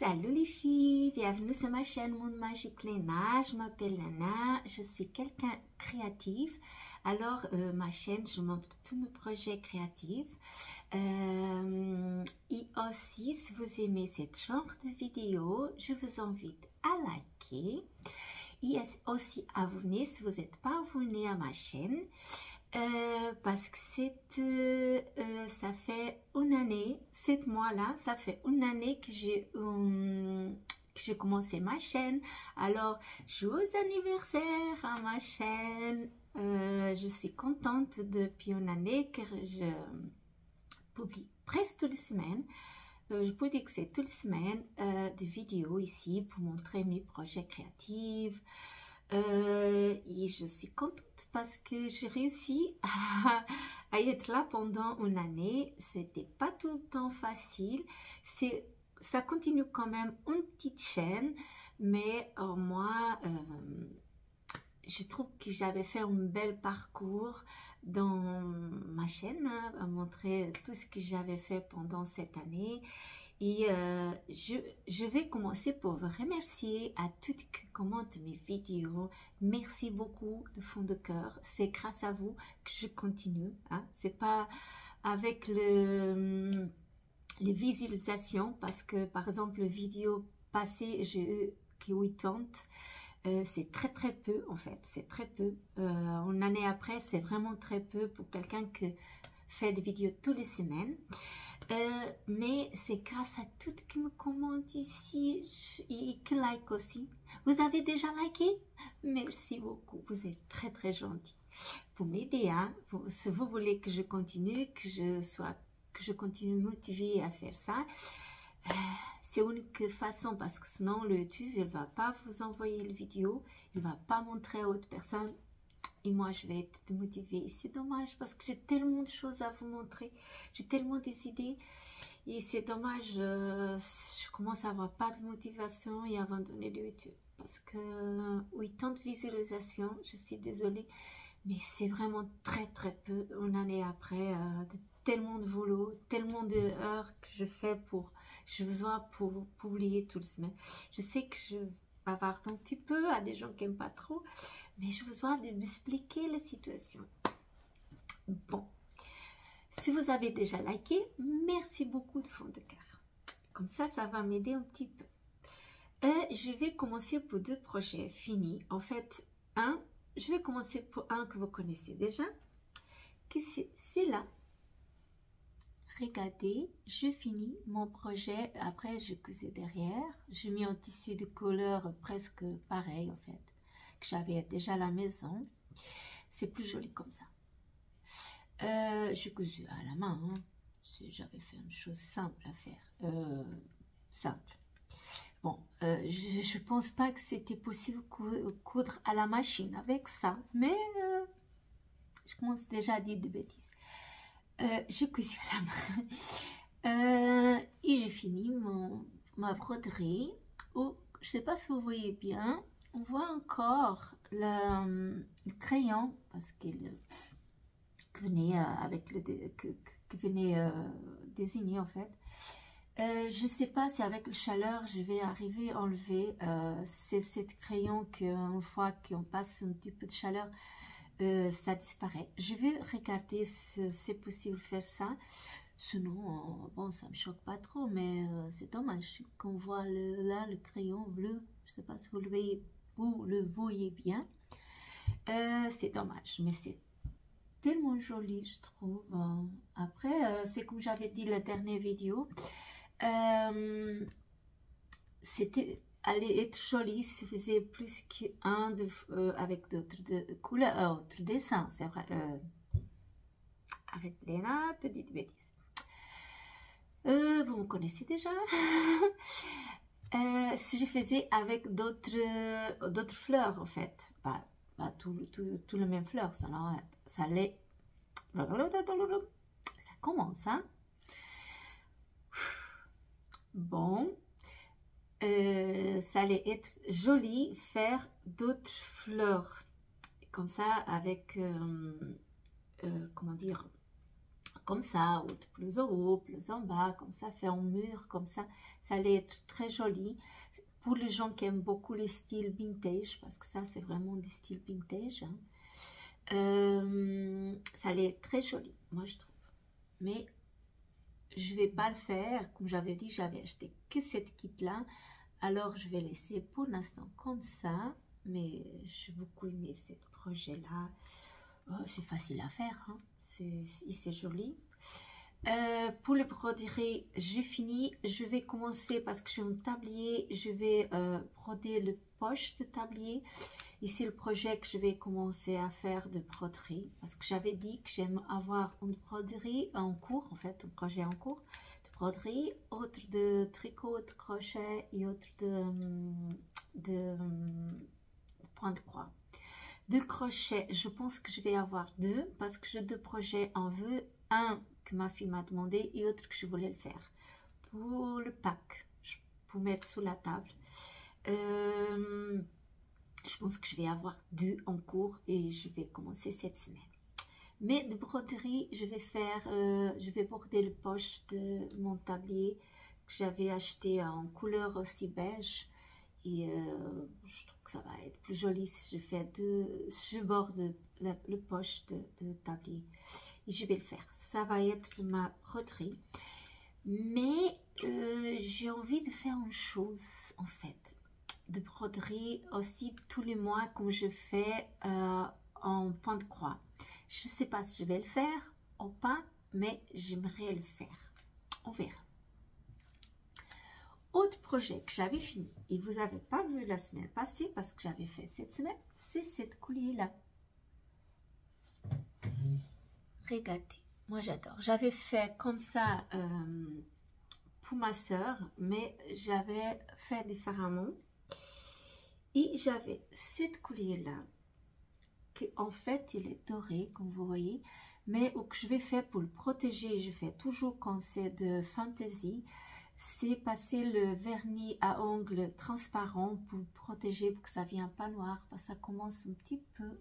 Salut les filles, bienvenue sur ma chaîne Monde Magique Léna. Je m'appelle Léna, je suis quelqu'un créatif. Alors ma chaîne, je montre tous mes projets créatifs. Et aussi, si vous aimez ce genre de vidéo, je vous invite à liker et aussi abonner si vous n'êtes pas abonné à ma chaîne. Parce que ça fait une année, 7 mois-là, ça fait une année que j'ai commencé ma chaîne. Alors, joyeux anniversaire à ma chaîne. Je suis contente depuis une année que je publie presque toutes les semaines. Je peux dire que c'est toutes les semaines des vidéos ici pour montrer mes projets créatifs. Et je suis contente parce que j'ai réussi à être là pendant une année. C'était pas tout le temps facile. Ça continue quand même une petite chaîne, mais moi, je trouve que j'avais fait un bel parcours dans ma chaîne, à montrer tout ce que j'avais fait pendant cette année. Et je vais commencer pour vous remercier à toutes qui commentent mes vidéos. Merci beaucoup de fond de cœur. C'est grâce à vous que je continue. Hein. C'est pas avec les visualisations, parce que par exemple, les vidéos passées, j'ai eu que 80. C'est très peu en fait. C'est très peu. Une année après, c'est vraiment très peu pour quelqu'un qui fait des vidéos toutes les semaines. Mais c'est grâce à toutes qui me commentent ici et qui like aussi. Vous avez déjà liké? Merci beaucoup, vous êtes très gentils pour m'aider. Hein? Si vous voulez que je continue, que je continue motivée à faire ça, c'est une façon, parce que sinon le YouTube ne va pas vous envoyer la vidéo, il ne va pas montrer à autre personne. Et moi, je vais être démotivée. C'est dommage parce que j'ai tellement de choses à vous montrer. J'ai tellement des idées. Et c'est dommage, je commence à avoir pas de motivation et à abandonner le YouTube. Parce que, oui, tant de visualisations, je suis désolée. Mais c'est vraiment très peu, une année après, tellement de boulot, tellement d'heures que je fais je besoin pour publier toutes les semaines. Je sais que je bavarde un petit peu à des gens qui n'aiment pas trop, mais je besoin de m'expliquer la situation. Bon, si vous avez déjà liké, merci beaucoup de fond de cœur. Comme ça va m'aider un petit peu. Je vais commencer pour 2 projets finis. En fait, je vais commencer pour un que vous connaissez déjà, que c'est là. Regardez, je finis mon projet. Après, je cousais derrière. J'ai mis un tissu de couleur presque pareil, en fait, que j'avais déjà à la maison. C'est plus joli comme ça. J'ai cousu à la main. Hein. J'avais fait une chose simple à faire. Simple. Bon, je pense pas que c'était possible coudre à la machine avec ça. Mais je commence déjà à dire des bêtises. J'ai cousu à la main et j'ai fini ma broderie. Oh, je ne sais pas si vous voyez bien, on voit encore le crayon parce qu'il venait avec que venait désigner en fait. Je ne sais pas si avec la chaleur je vais arriver à enlever cette crayon qu'une fois qu'on passe un petit peu de chaleur, ça disparaît. Je vais regarder si c'est possible de faire ça. Sinon, bon, ça me choque pas trop, mais c'est dommage qu'on voit là le crayon bleu. Je sais pas si vous le voyez bien. C'est dommage, mais c'est tellement joli, je trouve. Après, c'est comme j'avais dit la dernière vidéo. C'était allait être joli si faisait plus qu'un avec d'autres couleurs, autres dessins, c'est vrai. Arrête Léna, te dis des bêtises. Vous me connaissez déjà. Si je faisais avec d'autres fleurs en fait, pas tout le même fleur, ça allait. Ça commence, hein. Bon. Ça allait être joli faire d'autres fleurs comme ça avec comment dire, comme ça, ou plus en haut, plus en bas, comme ça, fait en mur, comme ça. Ça allait être très joli. Pour les gens qui aiment beaucoup les styles vintage, parce que ça, c'est vraiment des styles vintage, hein. Ça allait être très joli, moi je trouve. Mais je vais pas le faire. Comme j'avais dit, j'avais acheté que cette kit-là. Alors, je vais laisser pour l'instant comme ça. Mais j'ai beaucoup aimé ce projet-là. Oh, c'est facile à faire, hein. C'est joli. Pour les broderies, j'ai fini. Je vais commencer parce que j'ai un tablier. Je vais broder le poche de tablier. Ici, le projet que je vais commencer à faire de broderie. Parce que j'avais dit que j'aime avoir une broderie en cours, en fait, un projet en cours de broderie, autre de tricot, de crochet et autre de point de croix. De crochet, je pense que je vais avoir deux parce que j'ai deux projets en vue. Un que ma fille m'a demandé et autre que je voulais le faire. Pour le pack, pour mettre sous la table. Je pense que je vais avoir deux en cours et je vais commencer cette semaine. Mais de broderie, je vais border le poche de mon tablier que j'avais acheté en couleur aussi beige. Et je trouve que ça va être plus joli si je borde le poche de tablier. Et je vais le faire. Ça va être ma broderie. Mais j'ai envie de faire une chose en fait. De broderie aussi tous les mois comme je fais en point de croix. Je ne sais pas si je vais le faire ou pas, mais j'aimerais le faire. On verra. Autre projet que j'avais fini et vous n'avez pas vu la semaine passée parce que j'avais fait cette semaine, c'est cette collier là. Regardez, moi j'adore. J'avais fait comme ça pour ma soeur, mais j'avais fait différemment. Et j'avais cette collier là, que en fait il est doré comme vous voyez, mais que je vais faire pour le protéger, je fais toujours quand c'est de fantaisie, c'est passer le vernis à ongles transparent pour le protéger, pour que ça ne vienne pas noir, parce que ça commence un petit peu,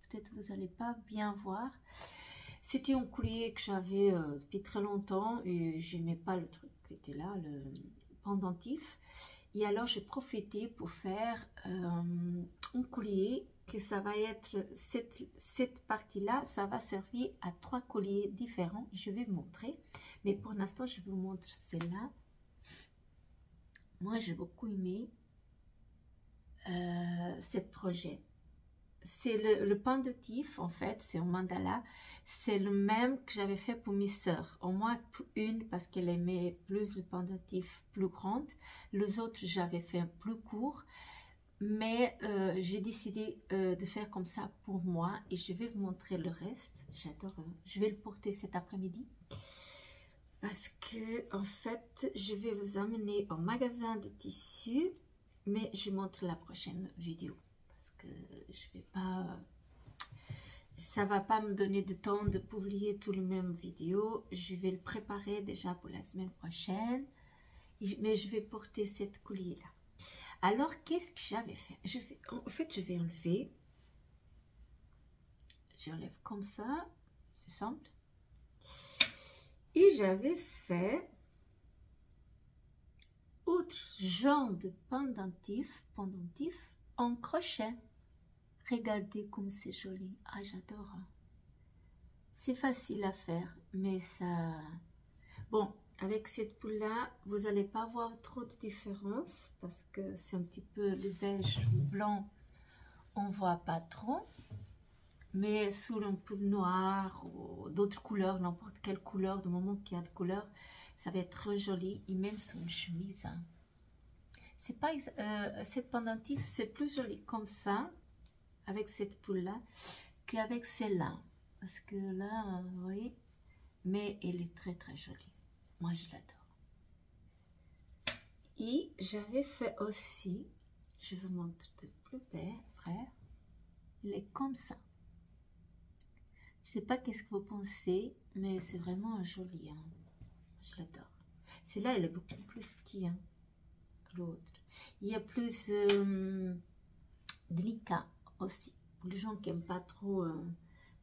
peut-être vous n'allez pas bien voir. C'était un collier que j'avais depuis très longtemps et je n'aimais pas le truc qui était là, le pendentif. Et alors, j'ai profité pour faire un collier, que ça va être, cette partie-là, ça va servir à 3 colliers différents. Je vais vous montrer. Mais pour l'instant, je vous montre celle-là. Moi, j'ai beaucoup aimé ce projet. C'est le pendentif, en fait, c'est un mandala. C'est le même que j'avais fait pour mes sœurs. Au moins une, parce qu'elle aimait plus le pendentif plus grande. Les autres, j'avais fait un plus court. Mais j'ai décidé de faire comme ça pour moi. Et je vais vous montrer le reste. J'adore. Je vais le porter cet après-midi. Parce que, en fait, je vais vous amener au magasin de tissus. Mais je montre la prochaine vidéo. Que je vais pas, ça va pas me donner de temps de publier toutes les mêmes vidéos. Je vais le préparer déjà pour la semaine prochaine, mais je vais porter cette collier là. Alors qu'est-ce que j'avais fait? En fait je vais enlever, j'enlève comme ça, c'est simple. Et j'avais fait autre genre de pendentif en crochet. Regardez comme c'est joli. Ah, j'adore. C'est facile à faire, mais ça... Bon, avec cette poule-là, vous n'allez pas voir trop de différence parce que c'est un petit peu le beige ou blanc. On ne voit pas trop. Mais sous un poule noir ou d'autres couleurs, n'importe quelle couleur, du moment qu'il y a de couleur, ça va être très joli. Et même sous une chemise. Hein. C'est pas... cette pendentif, c'est plus joli comme ça. Avec cette poule là qu'avec celle-là, parce que là vous voyez, mais elle est très très jolie, moi je l'adore. Et j'avais fait aussi, je vous montre de plus près, il est comme ça. Je sais pas qu'est-ce que vous pensez, mais c'est vraiment joli, hein. Je l'adore. Celle-là elle est beaucoup plus petite hein, que l'autre. Il y a plus délicat aussi, pour les gens qui n'aiment pas trop de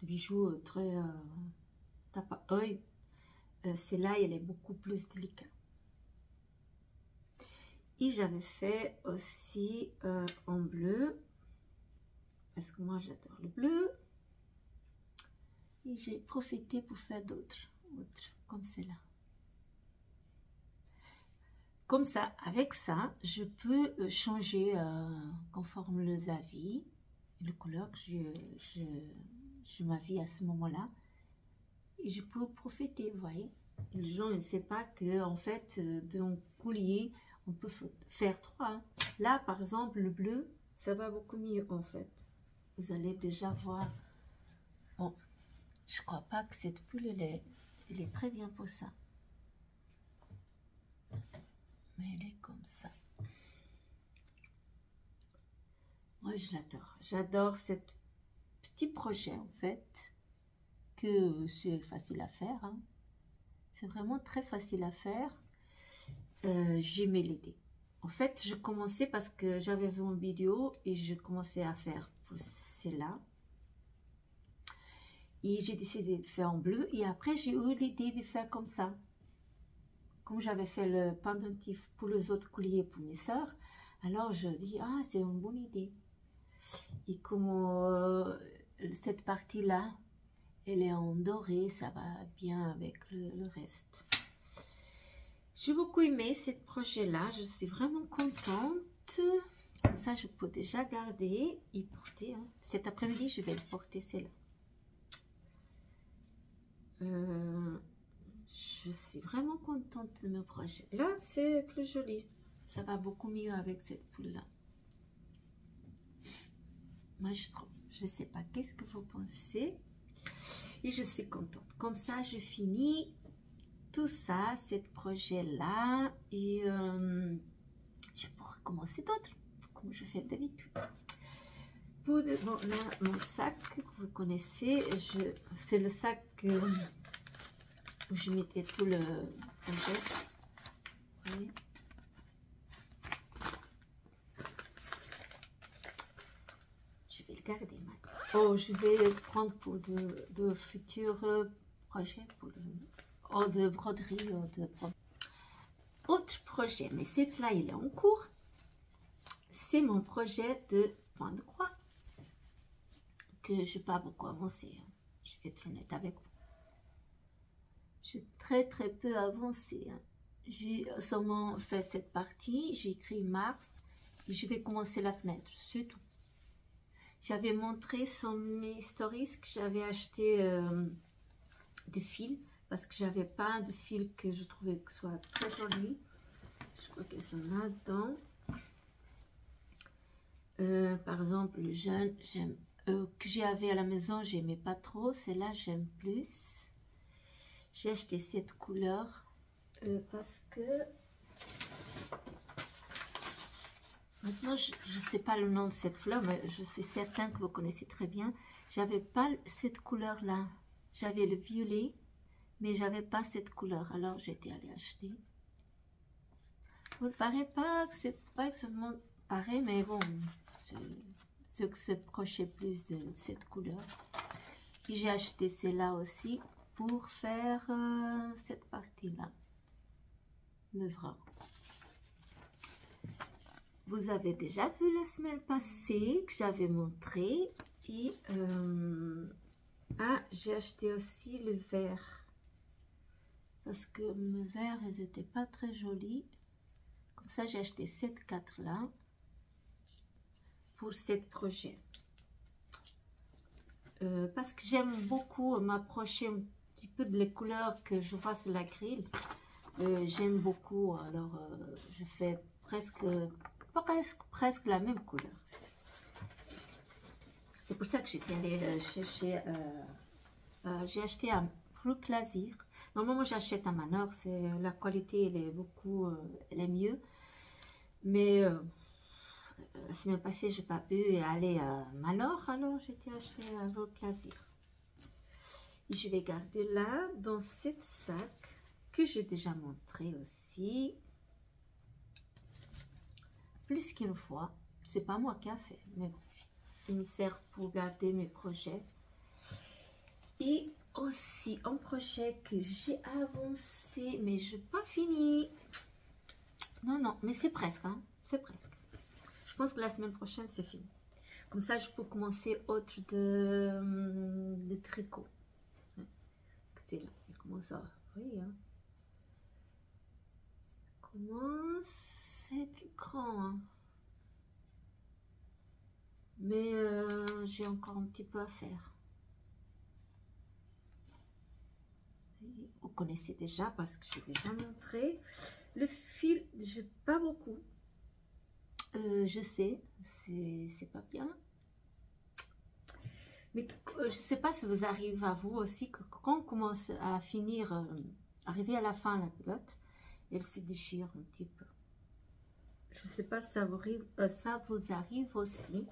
bijoux très tape à œil. Celle-là, elle est beaucoup plus délicate. Et j'avais fait aussi en bleu, parce que moi j'adore le bleu. Et j'ai profité pour faire d'autres, comme celle-là. Comme ça, avec ça, je peux changer conforme les avis, le couleur que je m'avise à ce moment-là. Et je peux profiter, vous voyez. Les gens ne savent pas que en fait, d'un collier, on peut faire 3. Hein. Là, par exemple, le bleu, ça va beaucoup mieux en fait. Vous allez déjà voir. Bon, je crois pas que cette poule, elle est très bien pour ça. Mais elle est comme ça. Moi, je l'adore. J'adore ce petit projet, en fait, que c'est facile à faire. Hein. C'est vraiment très facile à faire. J'aimais l'idée. En fait, je commençais parce que j'avais vu une vidéo et je commençais à faire pour celle-là. Et j'ai décidé de faire en bleu. Et après, j'ai eu l'idée de faire comme ça. Comme j'avais fait le pendentif pour les autres colliers pour mes sœurs, alors je dis, ah, c'est une bonne idée. Et comme cette partie-là, elle est en doré, ça va bien avec le reste. J'ai beaucoup aimé ce projet-là, je suis vraiment contente. Comme ça, je peux déjà garder et porter. Hein. Cet après-midi, je vais porter celle-là. Je suis vraiment contente de mon projet. Là, c'est plus joli. Ça va beaucoup mieux avec cette poule-là. Moi, je trouve. Je ne sais pas qu'est-ce que vous pensez. Et je suis contente. Comme ça, je finis tout ça, ce projet-là. Et je pourrai commencer d'autres, comme je fais d'habitude. Bon, là, mon sac, vous connaissez, c'est le sac où je mettais tout le projet. Oui. Je vais le garder maintenant. Oh, je vais prendre pour de futurs projets, pour de broderie, autre projet, mais cette là, il est en cours. C'est mon projet de point de croix que je n'ai pas beaucoup avancé. Hein. Je vais être honnête avec vous. J'ai très peu avancé. Hein. J'ai seulement fait cette partie. J'ai écrit mars et je vais commencer la fenêtre. C'est tout. J'avais montré sur mes stories que j'avais acheté des fils parce que j'avais pas de fils que je trouvais que soit très joli. Je crois qu'elles sont là-dedans. Par exemple, le jaune, j'aime que j'avais à la maison, j'aimais pas trop. Celle-là, j'aime plus. J'ai acheté cette couleur parce que maintenant, je ne sais pas le nom de cette fleur, mais je suis certaine que vous connaissez très bien. J'avais pas cette couleur-là. J'avais le violet, mais j'avais pas cette couleur. Alors, j'étais allée acheter. Vous ne paraît pas que c'est pas exactement pareil, mais bon, ce que se prochait plus de cette couleur. Et j'ai acheté celle-là aussi pour faire cette partie-là, le bras. Vous avez déjà vu la semaine passée que j'avais montré. Et j'ai acheté aussi le vert. Parce que mes verts, ils n'étaient pas très jolis. Comme ça, j'ai acheté cette 4 là pour ce projet. Parce que j'aime beaucoup m'approcher un petit peu de les couleurs que je vois sur l'acryl. J'aime beaucoup. Alors, je fais presque la même couleur. C'est pour ça que j'étais allée chercher. J'ai acheté un Brook Laser. Normalement, j'achète un Manor. La qualité, elle est beaucoup, elle est mieux. Mais la semaine passée, je n'ai pas pu aller à Manor. Alors, j'étais acheté un Brook Laser. Et je vais garder là, dans cette sac que j'ai déjà montré aussi. Plus qu'une fois. C'est pas moi qui a fait, mais bon. Il me sert pour garder mes projets. Et aussi un projet que j'ai avancé, mais je n'ai pas fini. Non, non, mais c'est presque, hein, c'est presque. Je pense que la semaine prochaine, c'est fini. Comme ça, je peux commencer autre de tricot. C'est là, il commence à... Oui, hein. Commence, c'est plus grand, hein. Mais j'ai encore un petit peu à faire. Vous connaissez déjà parce que j'ai déjà montré. Le fil, je pas beaucoup. Je sais, c'est pas bien. Mais je sais pas si vous arrivez à vous aussi que quand on commence à finir, arriver à la fin la pelote, elle se déchire un petit peu. Je sais pas si ça vous arrive aussi,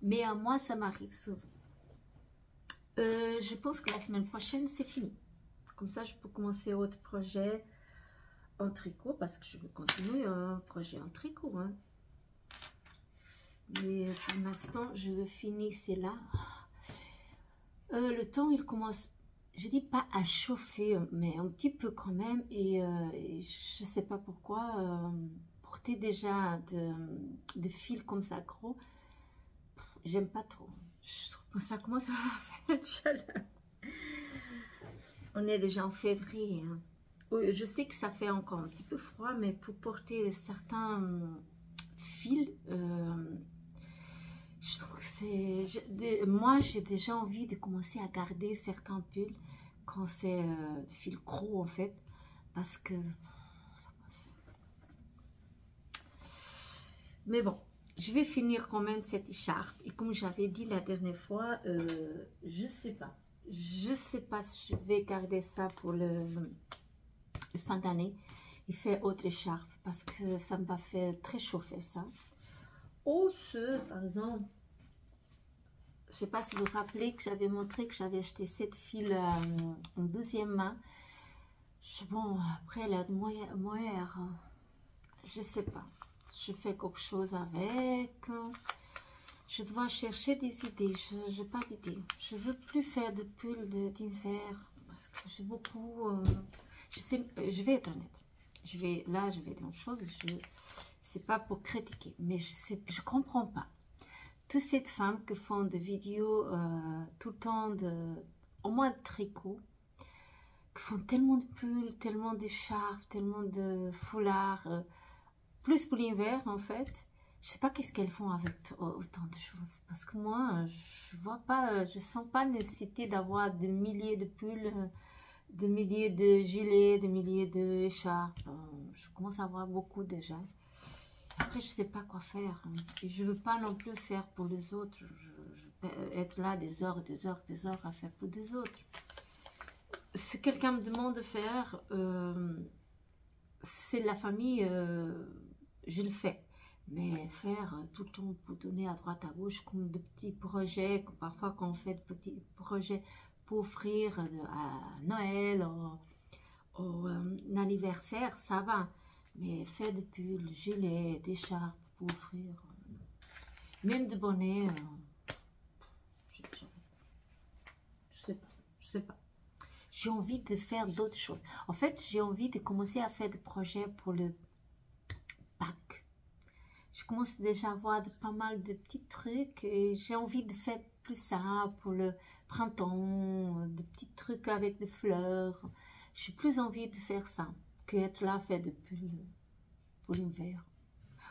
mais à moi ça m'arrive souvent. Je pense que la semaine prochaine c'est fini. Comme ça je peux commencer autre projet en tricot parce que je veux continuer un projet en tricot. Hein. Mais pour l'instant je veux finir celle-là. Le temps il commence, je dis pas à chauffer, mais un petit peu quand même. Et je sais pas pourquoi, porter déjà de fils comme ça gros, j'aime pas trop. Je trouve que ça commence à faire chaleur. On est déjà en février. Hein. Je sais que ça fait encore un petit peu froid, mais pour porter certains fils, je trouve que c'est... Moi, j'ai déjà envie de commencer à garder certains pulls quand c'est des fils gros, en fait. Parce que... Mais bon, je vais finir quand même cette écharpe. Et comme j'avais dit la dernière fois, je sais pas. Je sais pas si je vais garder ça pour le fin d'année et faire autre écharpe. Parce que ça me va faire très chauffer ça. Ou par exemple... Je sais pas si vous vous rappelez que j'avais montré que j'avais acheté cette fil en 12e main. Bon, après elle a de moire. Je sais pas. Je fais quelque chose avec. Je dois chercher des idées. Je n'ai pas d'idées. Je veux plus faire de pulls d'hiver. Parce que j'ai beaucoup... je vais être honnête. Je vais dire une chose. C'est pas pour critiquer. Mais je comprends pas. Toutes ces femmes qui font des vidéos tout le temps, au moins de tricot, qui font tellement de pulls, tellement d'écharpes, tellement de foulards, plus pour l'hiver en fait. Je sais pas qu'est-ce qu'elles font avec autant de choses. Parce que moi, je vois pas, je sens pas la nécessité d'avoir des milliers de pulls, des milliers de gilets, des milliers d'écharpes. Je commence à avoir beaucoup déjà. Après, je sais pas quoi faire. Hein. Et je veux pas non plus faire pour les autres. Je vais être là des heures à faire pour des autres. Si quelqu'un me demande de faire, c'est la famille, je le fais. Mais faire tout le temps pour donner à droite à gauche comme de petits projets, comme parfois quand on fait de petits projets pour offrir à Noël, au anniversaire, ça va. Mais faire des pulls, gilets, d'écharpes pour offrir, même de bonnets, je sais pas. J'ai envie de faire d'autres choses. En fait, j'ai envie de commencer à faire des projets pour le Pâques. Je commence déjà à voir pas mal de petits trucs et j'ai envie de faire plus ça pour le printemps, des petits trucs avec des fleurs. J'ai plus envie de faire ça que être là à faire des pulls pour l'hiver.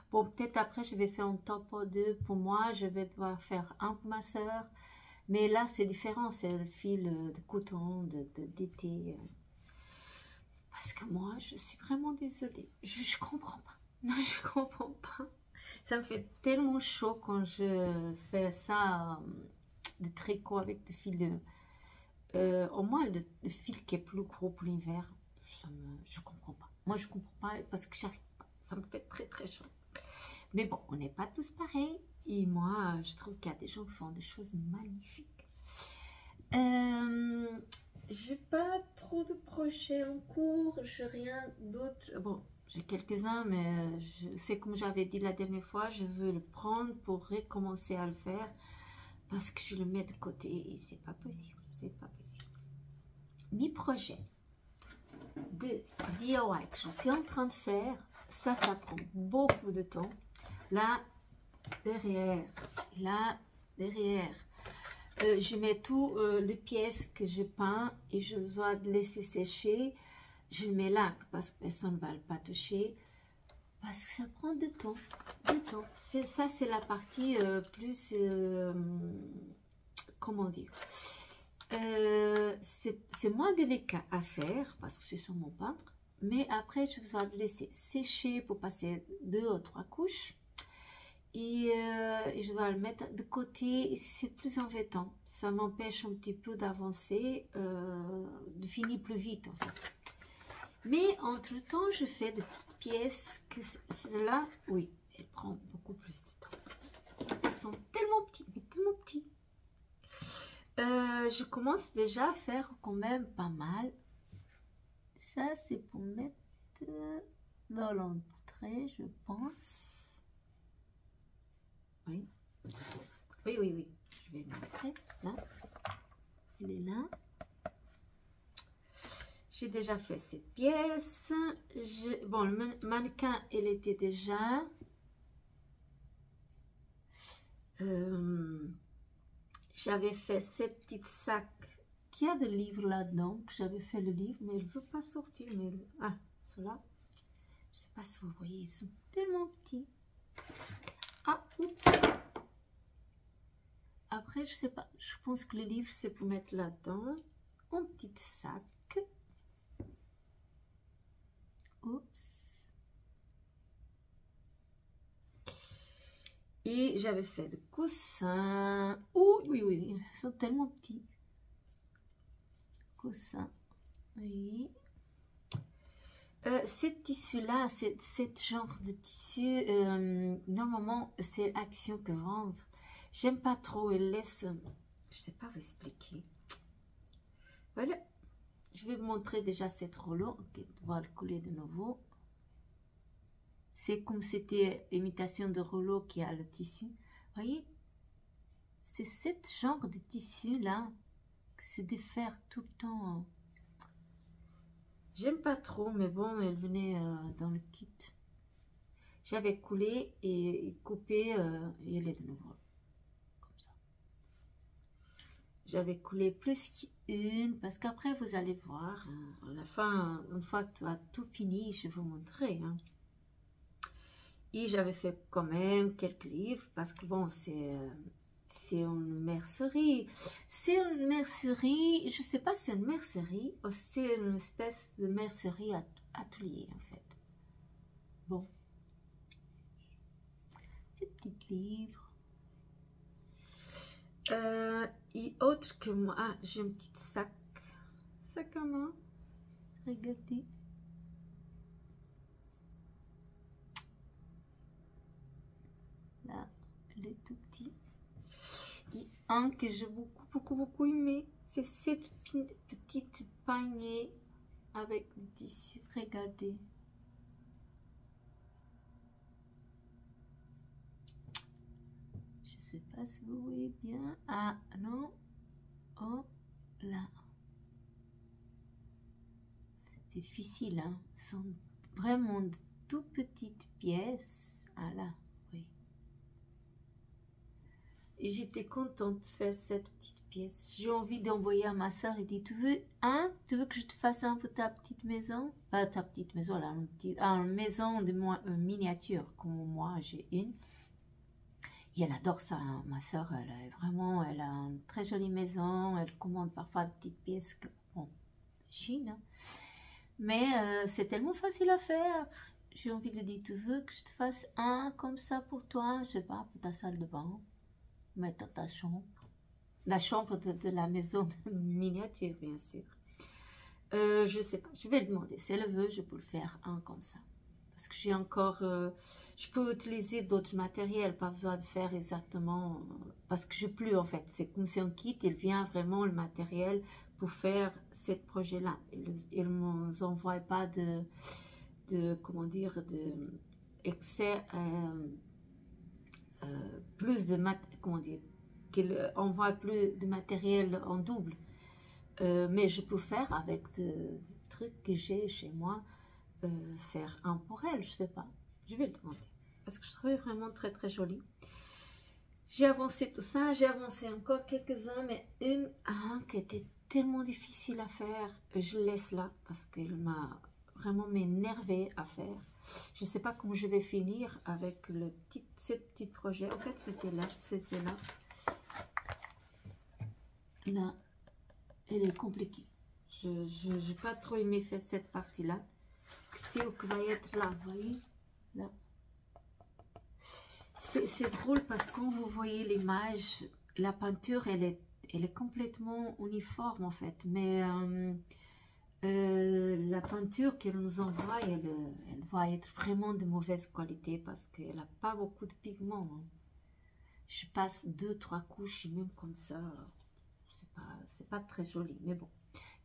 Bon, peut-être après, je vais faire un top 2 pour moi. Je vais devoir faire un pour ma soeur. Mais là, c'est différent. C'est le fil de coton d'été. Parce que moi, je suis vraiment désolée. Je comprends pas. Non, je comprends pas. Ça me fait tellement chaud quand je fais ça de tricot avec des fils. Au moins, le fil qui est plus gros pour l'hiver. Je comprends pas. Moi, je comprends pas parce que j'arrive pas. Ça me fait très très chaud. Mais bon, on n'est pas tous pareils. Et moi, je trouve qu'il y a des gens qui font des choses magnifiques. J'ai pas trop de projets en cours. J'ai rien d'autre. Bon, j'ai quelques-uns, mais c'est comme j'avais dit la dernière fois, je veux le prendre pour recommencer à le faire parce que je le mets de côté et c'est pas possible. C'est pas possible. mes projets de DIY que je suis en train de faire, ça prend beaucoup de temps. Là, derrière, je mets tout les pièces que je peins et je dois laisser sécher. Je le mets là parce que personne ne va pas toucher. Parce que ça prend du temps. Ça, c'est la partie plus... comment dire, c'est moins délicat à faire parce que c'est sur mon peintre, mais après je dois le laisser sécher pour passer 2 ou 3 couches et je dois le mettre de côté. C'est plus embêtant, ça m'empêche un petit peu d'avancer, de finir plus vite en fait. Mais entre temps je fais des petites pièces que celle-là, oui, elle prend beaucoup plus de temps. Elles sont tellement petites, mais tellement petites. Je commence déjà à faire quand même pas mal. Ça, c'est pour mettre dans l'entrée, je pense. Oui. Oui. Je vais montrer. Là. Il est là. J'ai déjà fait cette pièce. Bon, le mannequin, il était déjà... j'avais fait cette petite sac qui a des livres là-dedans. J'avais fait le livre, mais il ne veut pas sortir. Mais ah, ceux-là, je ne sais pas si vous voyez, ils sont tellement petits. Ah, oups. Après, je sais pas. Je pense que le livre, c'est pour mettre là-dedans. Un petit sac. Oups. Et j'avais fait des coussins. Oh, oui, ils sont tellement petits. Coussins, oui. Ce tissu-là, cet genre de tissu, normalement, c'est Action que vendre. J'aime pas trop, elle laisse... Je sais pas vous expliquer. Voilà. Je vais vous montrer déjà cette rouleau. Ok, on va le coller de nouveau. C'est comme c'était imitation de rouleau qui a le tissu. Voyez, c'est ce genre de tissu là, c'est de faire tout le temps. J'aime pas trop, mais bon, elle venait dans le kit. J'avais coulé et coupé et elle est de nouveau comme ça. J'avais coulé plus qu'une parce qu'après vous allez voir à la fin, une fois que tu as tout fini, je vais vous montrer. Hein. Et j'avais fait quand même quelques livres parce que bon, c'est une mercerie. C'est une mercerie, je sais pas si c'est une mercerie ou c'est une espèce de mercerie atelier en fait. Bon. Ces petits livres. Et autre que moi, ah, j'ai un petit sac à main. Regardez. Là, il est tout petit. Et un que j'ai beaucoup aimé, c'est cette petite panier avec du tissu. Regardez. Je sais pas si vous voyez bien. Ah non. Oh là. C'est difficile, hein. Ce sont vraiment de tout petites pièces. Ah là. Et j'étais contente de faire cette petite pièce. J'ai envie d'envoyer à ma soeur et dit, tu veux que je te fasse un pour ta petite maison? Pas ta petite maison, là, une maison de miniature, comme moi j'ai une. Et elle adore ça, hein. Ma soeur, elle a une très jolie maison. Elle commande parfois de petites pièces, bon, de Chine. Hein. Mais c'est tellement facile à faire. J'ai envie de dire, tu veux que je te fasse un comme ça pour toi? Je sais pas, pour ta salle de bain. Mettre dans ta chambre. La chambre de la maison de miniature, bien sûr. Je sais pas, je vais le demander. Si elle veut, je peux le faire un comme ça. Parce que j'ai encore... je peux utiliser d'autres matériels, pas besoin de faire exactement... parce que j'ai plus en fait. C'est comme c'est un kit, il vient vraiment le matériel pour faire ce projet-là. Ils ne nous envoient pas comment dire, de excès... plus de comment dire, qu'il envoie plus de matériel en double. Mais je peux faire avec des trucs que j'ai chez moi, faire un pour elle, je sais pas. Je vais le demander. Parce que je trouvais vraiment très très joli. J'ai avancé tout ça, j'ai avancé encore quelques-uns, mais un qui était tellement difficile à faire, je laisse là parce qu'elle m'a vraiment énervé à faire. Je ne sais pas comment je vais finir avec ce petit projet. En fait, c'était là, c'est là. Là, elle est compliquée. Je n'ai pas trop aimé faire cette partie-là. C'est où que va être là, vous voyez, là. C'est drôle parce que quand vous voyez l'image, la peinture, elle est complètement uniforme en fait. Mais la peinture qu'elle nous envoie, elle va être vraiment de mauvaise qualité parce qu'elle n'a pas beaucoup de pigments. Hein. Je passe 2-3 couches et même comme ça, c'est pas très joli. Mais bon,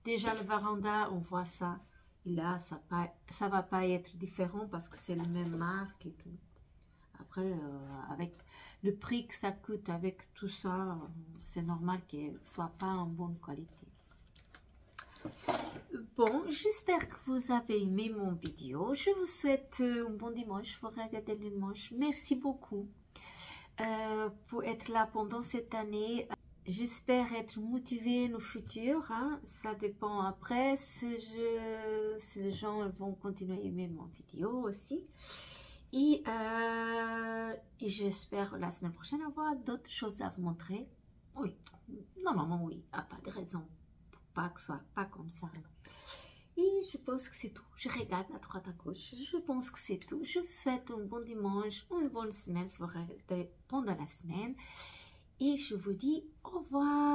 déjà le varanda, on voit ça. Et là, ça va pas être différent parce que c'est la même marque et tout. Après, avec le prix que ça coûte, avec tout ça, c'est normal qu'elle ne soit pas en bonne qualité. Bon, j'espère que vous avez aimé mon vidéo. Je vous souhaite un bon dimanche. Vous regardez le dimanche. Merci beaucoup pour être là pendant cette année. J'espère être motivée dans le futur. Hein. Ça dépend après si les gens vont continuer à aimer mon vidéo aussi. Et j'espère la semaine prochaine avoir d'autres choses à vous montrer. Oui, normalement oui, il n'y a pas de raison pour pas que ce soit pas comme ça. Et je pense que c'est tout. Je regarde à droite à gauche. Je pense que c'est tout. Je vous souhaite un bon dimanche, une bonne semaine si vous regardez pendant la semaine. Et je vous dis au revoir.